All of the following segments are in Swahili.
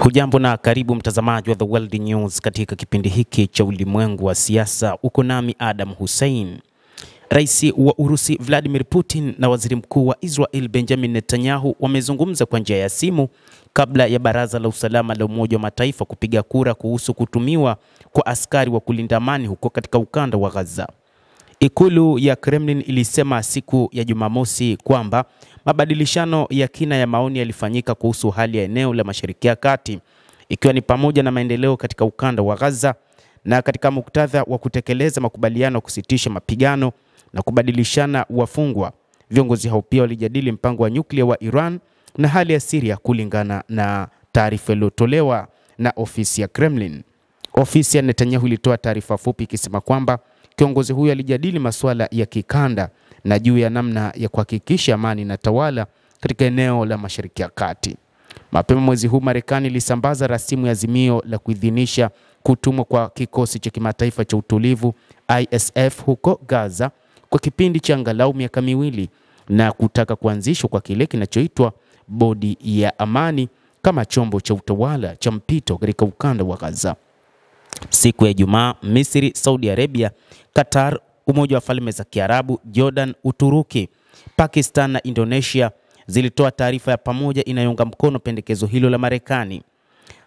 Hujambo na karibu mtazamaji wa The World News katika kipindi hiki cha ulimwengu wa siasa. Uko nami Adam Hussein. Rais wa Urusi Vladimir Putin na Waziri Mkuu wa Israel Benjamin Netanyahu wamezungumza kwa njia ya simu kabla ya Baraza la Usalama la Umoja wa Mataifa kupiga kura kuhusu kutumiwa kwa askari wa kulinda amani huko katika ukanda wa Gaza. Ikulu ya Kremlin ilisema siku ya Jumamosi kwamba mabadilishano ya kina ya maoni yalifanyika kuhusu hali ya eneo la Mashariki ya Kati, ikiwa ni pamoja na maendeleo katika ukanda wa Gaza na katika muktadha wa kutekeleza makubaliano kusitisha mapigano na kubadilishana wafungwa. Viongozi hao pia walijadili mpango wa nyuklia wa Iran na hali ya Syria kulingana na taarifa iliyotolewa na ofisi ya Kremlin. Ofisi ya Netanyahu ilitoa taarifa fupi ikisema kwamba kiongozi huyo alijadili masuala ya kikanda na juu ya namna ya kuhakikisha amani na tawala katika eneo la Mashariki ya Kati. Mapema mwezi huu Marekani ilisambaza rasimu ya azimio la kuidhinisha kutumwa kwa kikosi cha kimataifa cha utulivu ISF huko Gaza kwa kipindi cha angalau miaka miwili na kutaka kuanzishwa kwa kile kinachoitwa bodi ya amani kama chombo cha utawala cha mpito katika ukanda wa Gaza. Siku ya Ijumaa, Misri, Saudi Arabia, Qatar, Umoja wa Falme za Kiarabu, Jordan, Uturuki, Pakistan na Indonesia zilitoa taarifa ya pamoja inayounga mkono pendekezo hilo la Marekani.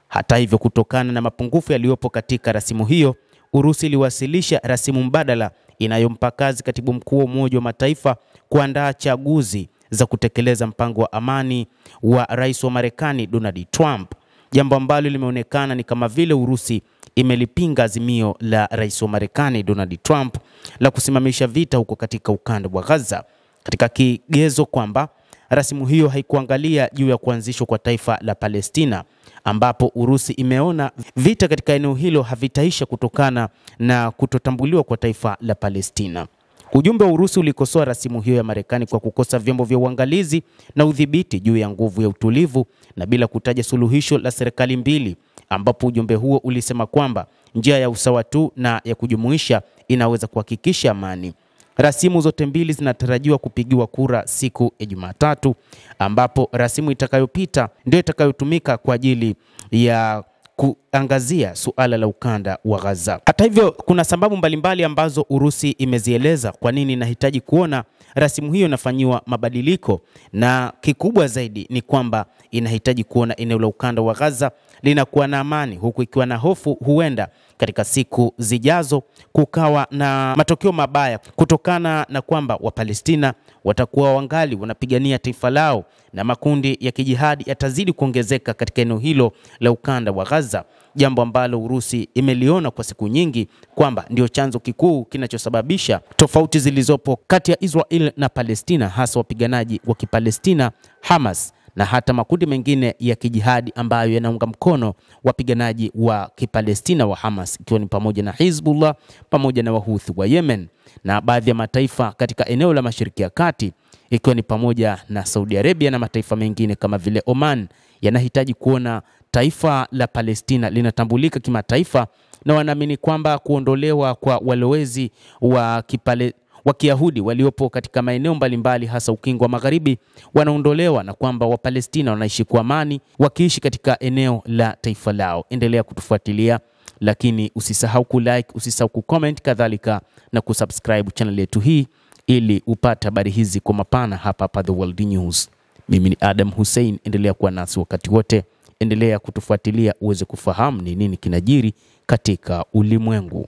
Hata hivyo, kutokana na mapungufu yaliyopo katika rasimu hiyo, Urusi iliwasilisha rasimu mbadala inayompa kazi Katibu Mkuu wa Umoja wa Mataifa kuandaa chaguzi za kutekeleza mpango wa amani wa Rais wa Marekani Donald Trump, jambo ambalo limeonekana ni kama vile Urusi imelipinga azimio la Rais wa Marekani Donald Trump la kusimamisha vita huko katika ukanda wa Gaza, katika kigezo kwamba rasimu hiyo haikuangalia juu ya kuanzishwa kwa taifa la Palestina, ambapo Urusi imeona vita katika eneo hilo havitaisha kutokana na kutotambuliwa kwa taifa la Palestina. Ujumbe wa Urusi ulikosoa rasimu hiyo ya Marekani kwa kukosa vyombo vya uangalizi na udhibiti juu ya nguvu ya utulivu na bila kutaja suluhisho la serikali mbili, ambapo ujumbe huo ulisema kwamba njia ya usawa tu na ya kujumuisha inaweza kuhakikisha amani. Rasimu zote mbili zinatarajiwa kupigiwa kura siku ya Jumatatu, ambapo rasimu itakayopita ndio itakayotumika kwa ajili ya kuangazia suala la ukanda wa Gaza. Hata hivyo, kuna sababu mbalimbali ambazo Urusi imezieleza kwa nini inahitaji kuona rasimu hiyo inafanywa mabadiliko, na kikubwa zaidi ni kwamba inahitaji kuona eneo la ukanda wa Gaza linakuwa na amani, huku ikiwa na hofu huenda katika siku zijazo kukawa na matokeo mabaya kutokana na kwamba Wapalestina watakuwa wangali wanapigania taifa lao na makundi ya kijihadi yatazidi kuongezeka katika eneo hilo la ukanda wa Gaza, jambo ambalo Urusi imeliona kwa siku nyingi kwamba ndio chanzo kikuu kinachosababisha tofauti zilizopo kati ya Israel na Palestina, hasa wapiganaji wa Kipalestina Hamas na hata makundi mengine ya kijihadi ambayo yanaunga mkono wapiganaji wa Kipalestina wa Hamas, ikiwa ni pamoja na Hezbollah pamoja na Wahuthi wa Yemen na baadhi ya mataifa katika eneo la Mashariki ya Kati, ikiwa ni pamoja na Saudi Arabia na mataifa mengine kama vile Oman, yanahitaji kuona taifa la Palestina linatambulika kimataifa, na wanaamini kwamba kuondolewa kwa walowezi wa Kiyahudi waliopo katika maeneo mbalimbali hasa ukingo wa Magharibi wanaondolewa na kwamba Wapalestina wanaishi kwa amani wakiishi katika eneo la taifa lao. Endelea kutufuatilia, lakini usisahau kulike, usisahau kucomment, kadhalika na kusubscribe channel yetu hii ili upate habari hizi kwa mapana hapa The World News. Mimi ni Adam Hussein, endelea kuwa nasi wakati wote, endelea kutufuatilia uweze kufahamu ni nini kinajiri katika ulimwengu.